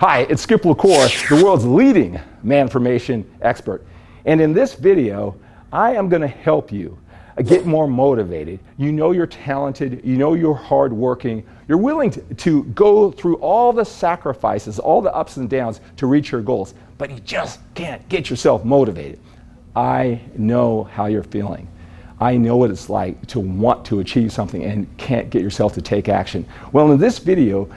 Hi, it's Skip LaCour, the world's leading MANformation expert. And in this video, I am going to help you get more motivated. You know you're talented, you know you're hardworking, you're willing to go through all the sacrifices, all the ups and downs to reach your goals, but you just can't get yourself motivated. I know how you're feeling. I know what it's like to want to achieve something and can't get yourself to take action. Well, in this video,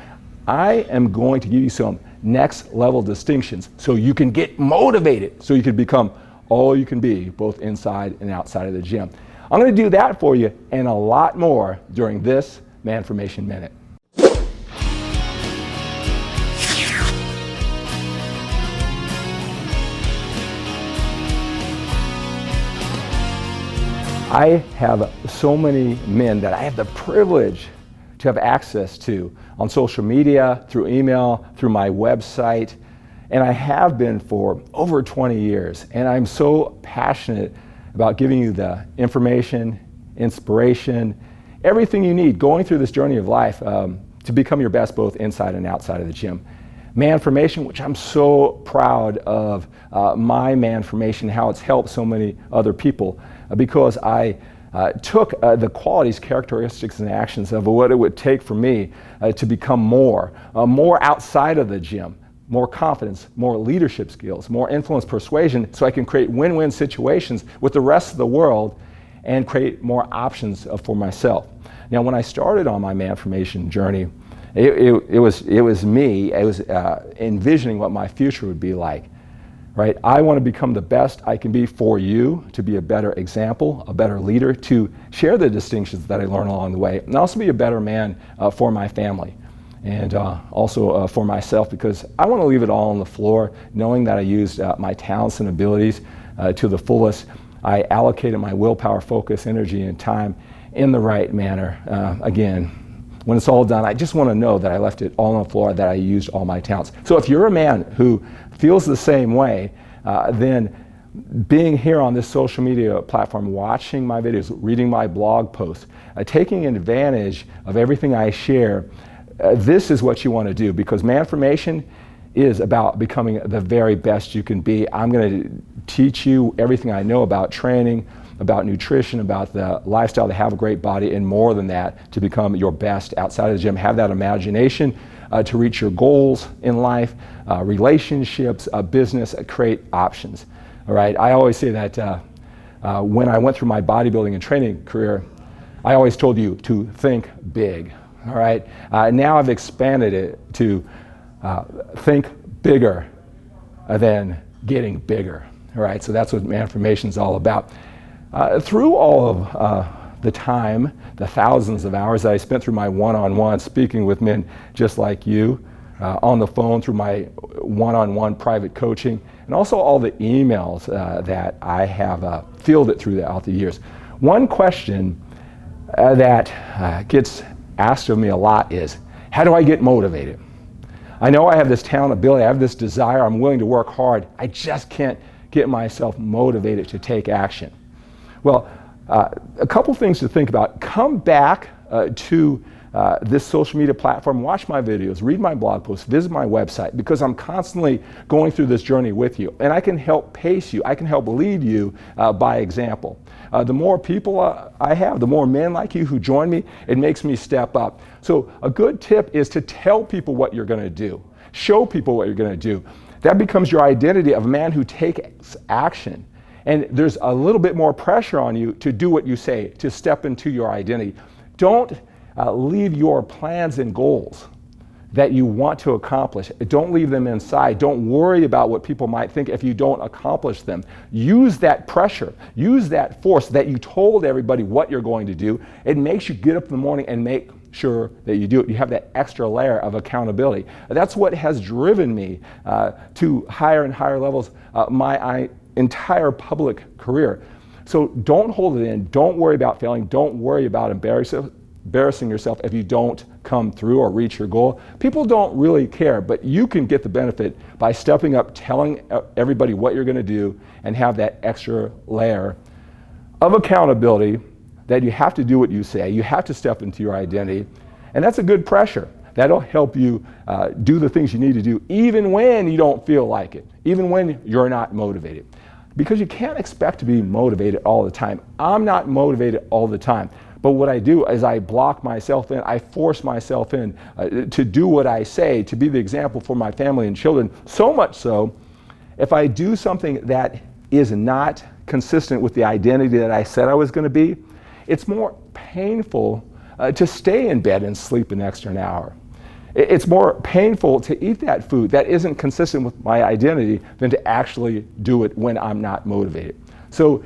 I am going to give you some next level distinctions so you can get motivated, so you can become all you can be, both inside and outside of the gym. I'm going to do that for you and a lot more during this MANformation Minute. I have so many men that I have the privilege to have access to on social media, through email, through my website, and I have been for over 20 years. And I'm so passionate about giving you the information, inspiration, everything you need going through this journey of life to become your best both inside and outside of the gym. MANformation, which I'm so proud of my MANformation, how it's helped so many other people, because I took the qualities, characteristics, and actions of what it would take for me to become more outside of the gym, more confidence, more leadership skills, more influence, persuasion, so I can create win-win situations with the rest of the world and create more options for myself. Now, when I started on my MANformation journey, it was me. I was envisioning what my future would be like. Right? I want to become the best I can be for you, to be a better example, a better leader, to share the distinctions that I learn along the way, and also be a better man for my family and also for myself, because I want to leave it all on the floor, knowing that I used my talents and abilities to the fullest. I allocated my willpower, focus, energy, and time in the right manner. Again, when it's all done, I just want to know that I left it all on the floor, that I used all my talents. So if you're a man who feels the same way, then being here on this social media platform, watching my videos, reading my blog posts, taking advantage of everything I share, this is what you want to do, because MANformation is about becoming the very best you can be. I'm going to teach you everything I know about training, about nutrition, about the lifestyle to have a great body, and more than that, to become your best outside of the gym. Have that imagination to reach your goals in life, relationships, business, create options. All right. I always say that when I went through my bodybuilding and training career, I always told you to think big. All right. Now I've expanded it to think bigger than getting bigger. All right. So that's what MANformation is all about. Through all of the time, the thousands of hours that I spent through my one-on-one speaking with men just like you, on the phone, through my one-on-one private coaching, and also all the emails that I have fielded throughout the years. One question that gets asked of me a lot is, how do I get motivated? I know I have this talent, ability, I have this desire, I'm willing to work hard, I just can't get myself motivated to take action. Well, a couple things to think about. Come back to this social media platform, watch my videos, read my blog posts, visit my website, because I'm constantly going through this journey with you, and I can help pace you, I can help lead you by example. The more people I have, the more men like you who join me, it makes me step up. So a good tip is to tell people what you're going to do. Show people what you're going to do. That becomes your identity of a man who takes action. And there's a little bit more pressure on you to do what you say, to step into your identity. Don't leave your plans and goals that you want to accomplish. Don't leave them inside. Don't worry about what people might think if you don't accomplish them. Use that pressure, use that force that you told everybody what you're going to do. It makes you get up in the morning and make sure that you do it. You have that extra layer of accountability. That's what has driven me to higher and higher levels my entire public career. So don't hold it in. Don't worry about failing. Don't worry about embarrassing yourself if you don't come through or reach your goal. People don't really care, but you can get the benefit by stepping up, telling everybody what you're going to do, and have that extra layer of accountability that you have to do what you say. You have to step into your identity, and that's a good pressure. That'll help you do the things you need to do even when you don't feel like it, even when you're not motivated. Because you can't expect to be motivated all the time. I'm not motivated all the time. But what I do is I block myself in, I force myself in to do what I say, to be the example for my family and children. So much so, if I do something that is not consistent with the identity that I said I was going to be, it's more painful to stay in bed and sleep an extra hour. It's more painful to eat that food that isn't consistent with my identity than to actually do it when I'm not motivated. So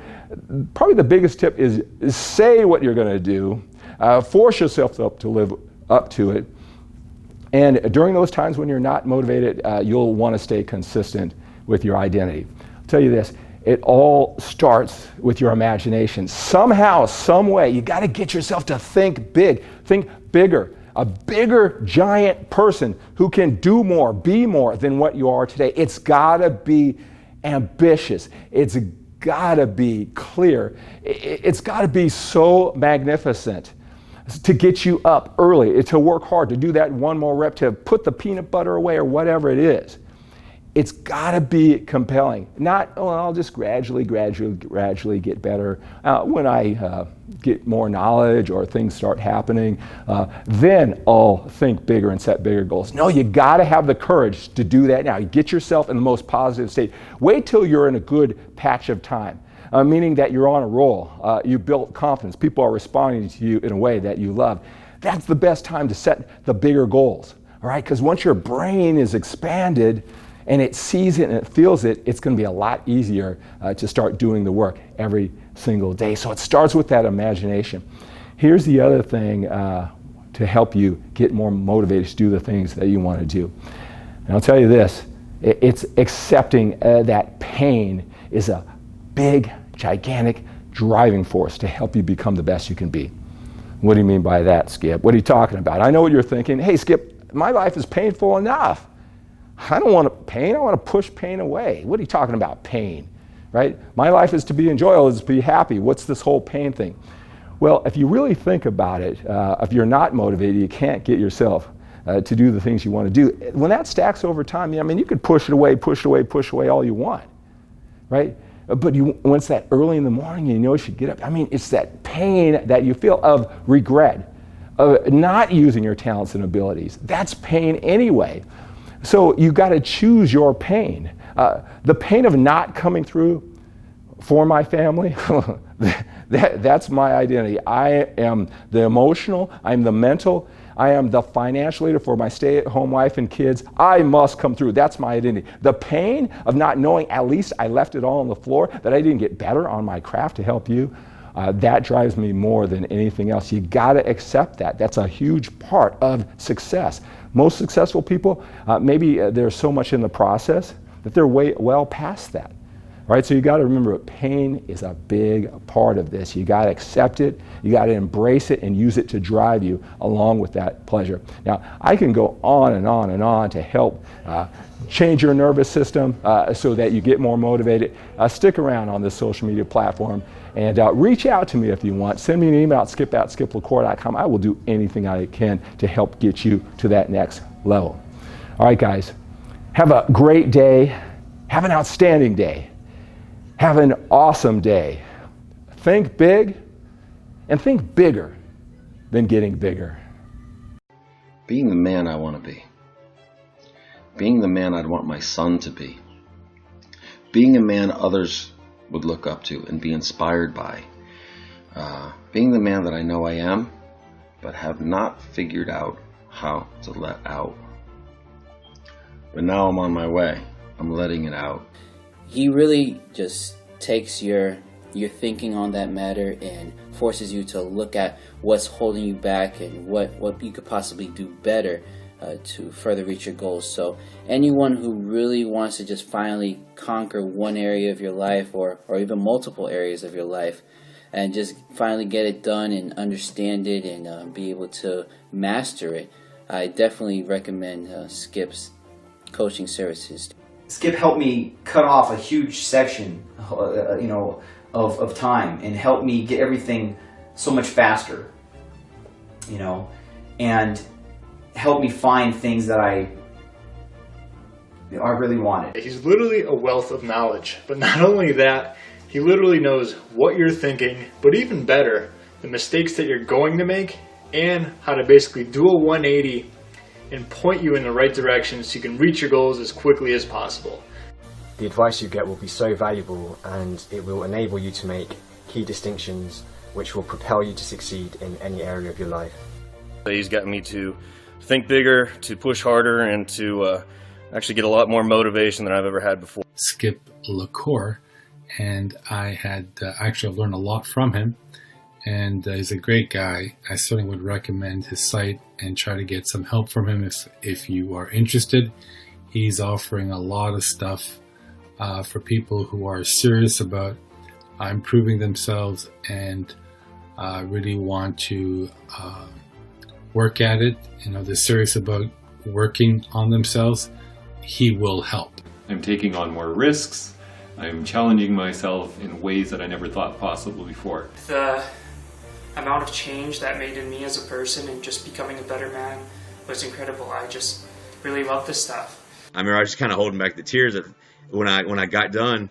probably the biggest tip is say what you're going to do, force yourself to live up to it, and during those times when you're not motivated, you'll want to stay consistent with your identity. I'll tell you this, it all starts with your imagination. Somehow, some way, you got to get yourself to think big, think bigger. A bigger, giant person who can do more, be more than what you are today. It's got to be ambitious. It's got to be clear. It's got to be so magnificent to get you up early, to work hard, to do that one more rep, to put the peanut butter away or whatever it is. It's got to be compelling. Not, oh, I'll just gradually get better. When I get more knowledge or things start happening, then I'll think bigger and set bigger goals. No, you got to have the courage to do that now. You get yourself in the most positive state. Wait till you're in a good patch of time, meaning that you're on a roll. You built confidence. People are responding to you in a way that you love. That's the best time to set the bigger goals, all right? Because once your brain is expanded, and it sees it and it feels it, it's going to be a lot easier to start doing the work every single day. So it starts with that imagination. Here's the other thing to help you get more motivated to do the things that you want to do. And I'll tell you this, it's accepting that pain is a big, gigantic driving force to help you become the best you can be. What do you mean by that, Skip? What are you talking about? I know what you're thinking. Hey, Skip, my life is painful enough. I don't want pain, I want to push pain away. What are you talking about, pain, right? My life is to be enjoyable, is to be happy. What's this whole pain thing? Well, if you really think about it, if you're not motivated, you can't get yourself to do the things you want to do. When that stacks over time, I mean, you could push it away all you want, right? But when it's that early in the morning, you know you should get up. I mean, it's that pain that you feel of regret, of not using your talents and abilities. That's pain anyway. So you got to choose your pain. The pain of not coming through for my family, that's my identity. I am the emotional, I'm the mental, I am the financial leader for my stay-at-home wife and kids. I must come through. That's my identity. The pain of not knowing at least I left it all on the floor, that I didn't get better on my craft to help you, that drives me more than anything else. You got to accept that. That's a huge part of success. Most successful people, maybe there's so much in the process that they're well past that. Right? So you got to remember, pain is a big part of this. You got to accept it, you got to embrace it, and use it to drive you along with that pleasure. Now, I can go on and on and on to help change your nervous system so that you get more motivated. Stick around on this social media platform and reach out to me if you want. Send me an email at skip@skiplacour.com. I will do anything I can to help get you to that next level. All right, guys, have a great day. Have an outstanding day. Have an awesome day. Think big and think bigger than getting bigger. Being the man I want to be. Being the man I'd want my son to be. Being a man others would look up to and be inspired by. Being the man that I know I am, but have not figured out how to let out. But now I'm on my way. I'm letting it out. He really just takes your thinking on that matter and forces you to look at what's holding you back and what you could possibly do better to further reach your goals. So anyone who really wants to just finally conquer one area of your life or even multiple areas of your life and just finally get it done and understand it and be able to master it, I definitely recommend Skip's coaching services. Skip helped me cut off a huge section, of time and helped me get everything so much faster, and helped me find things that I really wanted. He's literally a wealth of knowledge, but not only that, he literally knows what you're thinking, but even better, the mistakes that you're going to make and how to basically do a 180 and point you in the right direction so you can reach your goals as quickly as possible. The advice you get will be so valuable, and it will enable you to make key distinctions which will propel you to succeed in any area of your life. He's got me to think bigger, to push harder, and to actually get a lot more motivation than I've ever had before. Skip LaCour, and I had actually learned a lot from him, and he's a great guy. I certainly would recommend his site and try to get some help from him if you are interested. He's offering a lot of stuff for people who are serious about improving themselves and really want to work at it. You know, they're serious about working on themselves. He will help. I'm taking on more risks. I'm challenging myself in ways that I never thought possible before. The amount of change that made in me as a person and just becoming a better man was incredible. I just really love this stuff. I remember I was just kind of holding back the tears when I got done,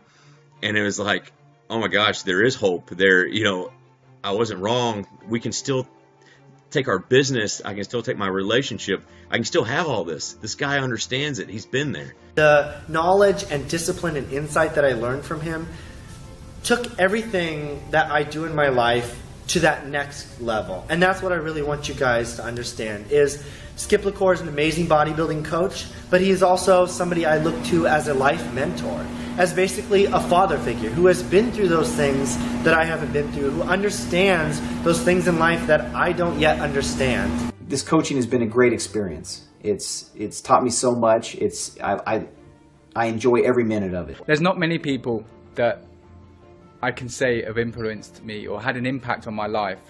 and it was like, oh my gosh, there is hope. There, you know, I wasn't wrong. We can still take our business. I can still take my relationship. I can still have all this. This guy understands it. He's been there. The knowledge and discipline and insight that I learned from him took everything that I do in my life to that next level. And that's what I really want you guys to understand is Skip LaCour is an amazing bodybuilding coach, but he is also somebody I look to as a life mentor, as basically a father figure who has been through those things that I haven't been through, who understands those things in life that I don't yet understand. This coaching has been a great experience. It's taught me so much. I enjoy every minute of it. There's not many people that I can say have influenced me or had an impact on my life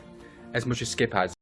as much as Skip has.